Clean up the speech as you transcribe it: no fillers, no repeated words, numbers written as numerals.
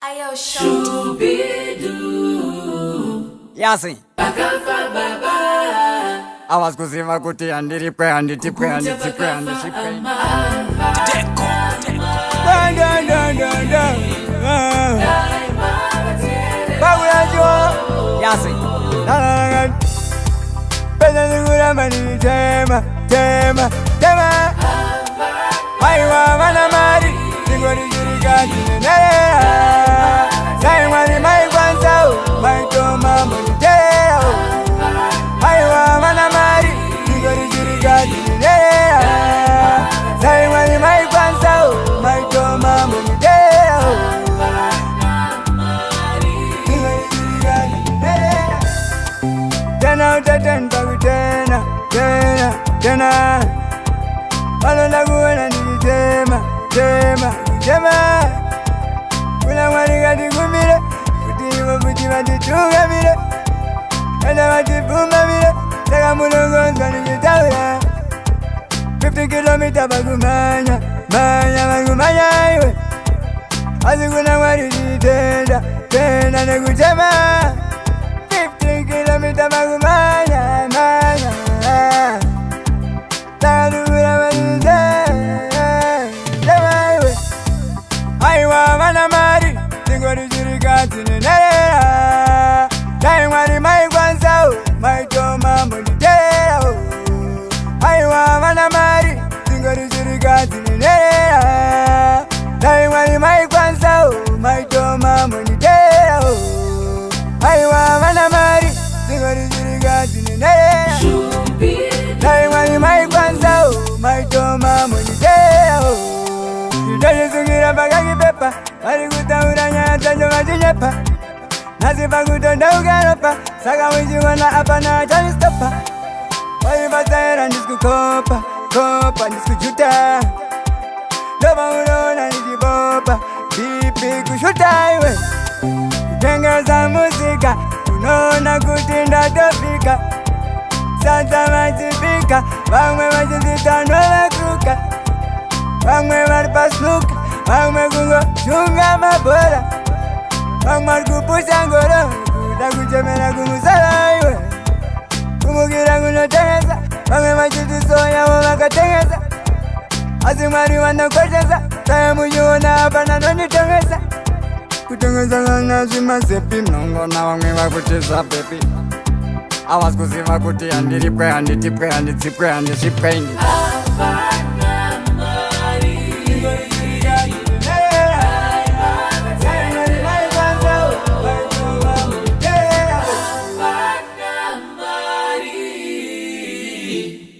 Ayo Shubidu Yasi Bakafa baba Awas kusema kuti andiripe anditipe anditipe anditipe Deko Yasi Pesa ningura mani tema tema tema Aiwa mana mari Ningori shirikadzi nherera Saimwari mai kwanza mai toma munditera Aiwa mana mari Ningori shirikadzi nherera Saimwari mai kwanza mai toma munditera Ningori shirikadzi nherera Tena utatenda kutena tena tena Malonda kuona nikitema tema tema Kula mwari kati kumire kuti iwo kuti vatitunga mire Kanda vatifuma mire Saka mulongonza nikitaura 50 kilomita pakumanya manya pakumanya iwe Asi kuna mwari chitenda tenda nekutema 50 kilomita pakumanya manya Saka tukura vatite tema iwe Aiwa mana mari Ningori shirikadzi nherera Saimwari mai kwanza mai toma munditera Aiwa mana mari Ningori shirikadzi nherera Saimwari mai kwanza mai toma munditera Aiwa mana mari Ningori shirikadzi nherera Saimwari mai kwanza mai toma munditera Ndajisugira mpaka kipepa Wali kutaura nyaya tajo majinyepa Nasipa kutonda ugaropa Saka wijiwana hapa na achani stopa Wali basaera nisikukopa Kopa nisikujuta Loba unaona nikibopa Bibi kushuta iwe Kutengeza muzika Unaona kutinda tofika Sasa majibika Wangwe majizitano lakuka Wangwe maripasnuka Wangwe kungo chunga mabora Wangwe marikupusha ngoro Kuta kuchemera kumusala iwe Kumukira kunotengeza Wangwe machitusoya wamakatengeza Asi mwari wanakosheza Saya muyuona hapa nanonitengeza Kutengeza ngana zimasepi Mnongona wangwe wakutisa pepi Awas kusiva kuti andiripe anditipe anditipe anditipe Mari